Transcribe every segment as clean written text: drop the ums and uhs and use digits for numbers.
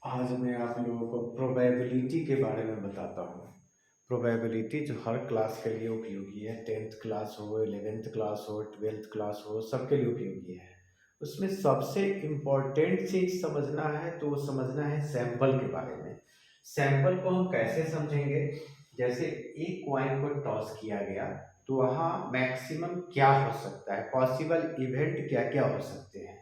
आज मैं आप लोगों को प्रोबेबिलिटी के बारे में बताता हूँ। प्रोबेबिलिटी जो हर क्लास के लिए उपयोगी है, 10th क्लास हो, 11th क्लास हो, 12th क्लास हो, सबके लिए उपयोगी है। उसमें सबसे इम्पोर्टेंट चीज़ समझना है तो वो समझना है सैंपल के बारे में। सैंपल को हम कैसे समझेंगे? जैसे एक कॉइन को टॉस किया गया तो वहाँ मैक्सिमम क्या हो सकता है, पॉसिबल इवेंट क्या क्या हो सकते हैं।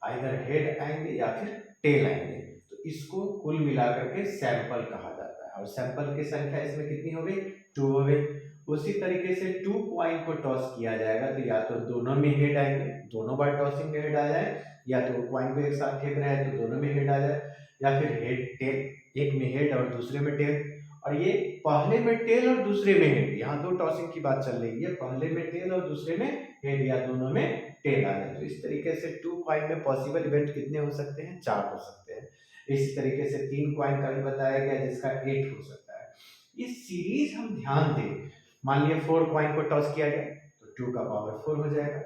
आइदर हेड आएंगे या फिर टेल आएंगे, तो इसको कुल मिलाकर के सैंपल कहा जाता है। और सैंपल की संख्या इसमें कितनी हो गई? 2 हो गई। उसी तरीके से 2 कॉइन को टॉस किया जाएगा तो या तो दोनों में हेड आएंगे, दोनों बार टॉसिंग में हेड आ जाए, या तो कॉइन को एक साथ फेंक रहे हैं तो दोनों में हेड आ जाए, या फिर हेड टेल, एक में हेड और दूसरे में टेल। और ये पहले में टेल और दूसरे में हेड, यहाँ दो टॉसिंग की बात चल रही है, पहले में टेल और दूसरे में हेड या दोनों में टेल आ जाए। तो इस तरीके से 2 कॉइन में पॉसिबल इवेंट कितने हो सकते हैं? 4 हो सकते हैं। इस तरीके से 3 कॉइन का भी बताया गया जिसका 8 हो सकता है। इस सीरीज हम ध्यान दें, मान लिया 4 कॉइन को टॉस किया गया तो 2 का पावर 4 हो जाएगा।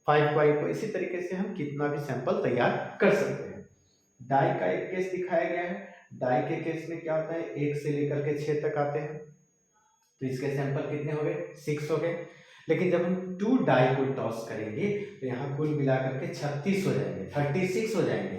5 कॉइन को इसी तरीके से हम कितना भी सैंपल तैयार कर सकते हैं। डाई का एक केस दिखाया गया है। डाई के केस में क्या होता है, 1 से लेकर के 6 तक आते हैं, तो इसके सैंपल कितने हो गए? 6 हो गए। लेकिन जब हम 2 डाई को टॉस करेंगे तो यहाँ कुल मिलाकर के 36 हो जाएंगे, 36 हो जाएंगे,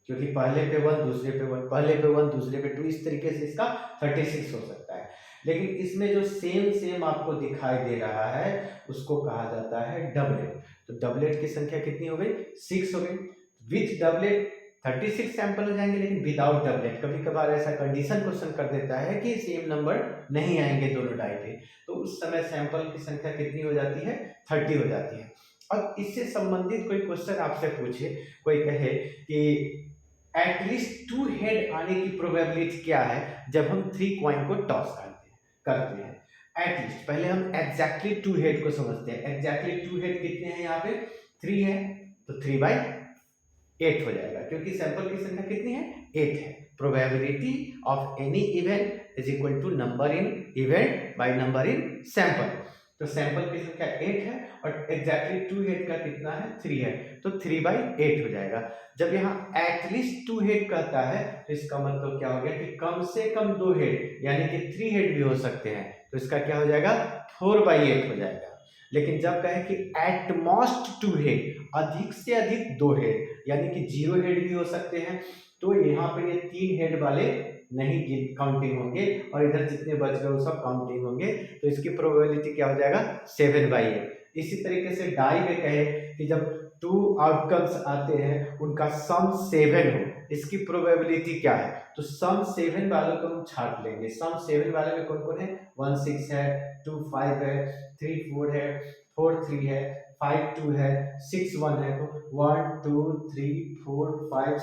क्योंकि पहले पे 1 दूसरे पे 1, पहले पे 1 दूसरे पे 2, इस तरीके से इसका 36 हो सकता है। लेकिन इसमें जो सेम सेम आपको दिखाई दे रहा है उसको कहा जाता है डबलेट। तो डबलेट की संख्या कितनी हो गई? 6 हो गई। विथ डबलेट 36 सैंपल हो जाएंगे, लेकिन विदाउट डबलेट कभी कभार ऐसा कंडीशन क्वेश्चन कर देता है कि सेम नंबर नहीं आएंगे दोनों डाई पे, तो उस समय सैंपल की संख्या कितनी हो जाती है? 30 हो जाती है। और इससे संबंधित कोई क्वेश्चन आपसे पूछे, कोई कहे कि एटलीस्ट 2 हेड आने की प्रोबेबिलिटी क्या है जब हम 3 कॉइन को टॉस करते हैं। एटलीस्ट पहले हम एग्जैक्टली 2 हेड को समझते हैं। एग्जैक्टली 2 हेड कितने हैं? यहाँ पे 3 है, तो 3/8 हो जाएगा, क्योंकि सैंपल की संख्या कितनी है? 8 है। Probability of any event is equal to number in event by number in sample. तो सैंपल की संख्या 8 है और एग्जैक्टली 2 हेड का कितना है? 3 है, तो 3/8 हो जाएगा। जब यहाँ एटलीस्ट 2 हेड कहता है तो इसका मतलब क्या हो गया कि कम से कम 2 हेड, यानी कि 3 हेड भी हो सकते हैं, तो इसका क्या हो जाएगा? 4/8 हो जाएगा। लेकिन जब कहे कि एट मोस्ट 2 हेड, अधिक से अधिक 2 हेड, यानी कि 0 हेड भी हो सकते हैं, तो यहाँ पे ये 3 हेड वाले नहीं काउंटिंग होंगे और इधर जितने बच गए वो सब काउंटिंग होंगे, तो इसकी प्रोबेबिलिटी क्या हो जाएगा? 7/8। इसी तरीके से डाई में कहे कि जब 2 आउटकम्स आते हैं उनका सम 7 हो, इसकी प्रोबेबिलिटी क्या है? तो सम 7 वालों को हम छाट लेंगे। सम 7 वाले में कौन कौन है? 1 6 है, 2 5 है, 3 4 है, 4 3 है, 5 2 है, 6 1 है, तो 1 2 3 4 5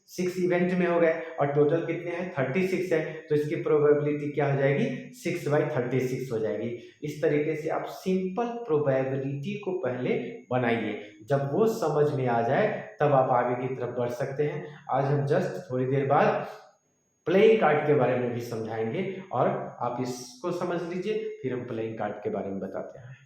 6 इवेंट में हो गए और टोटल कितने हैं? 36 है, तो इसकी प्रोबेबिलिटी क्या हो जाएगी? 6/36 हो जाएगी। इस तरीके से आप सिंपल प्रोबेबिलिटी को पहले बनाइए, जब वो समझ में आ जाए तब आप आगे की तरफ बढ़ सकते हैं। आज हम जस्ट थोड़ी देर बाद प्लेइंग कार्ड के बारे में भी समझाएंगे और आप इसको समझ लीजिए, फिर हम प्लेइंग कार्ड के बारे में बताते हैं।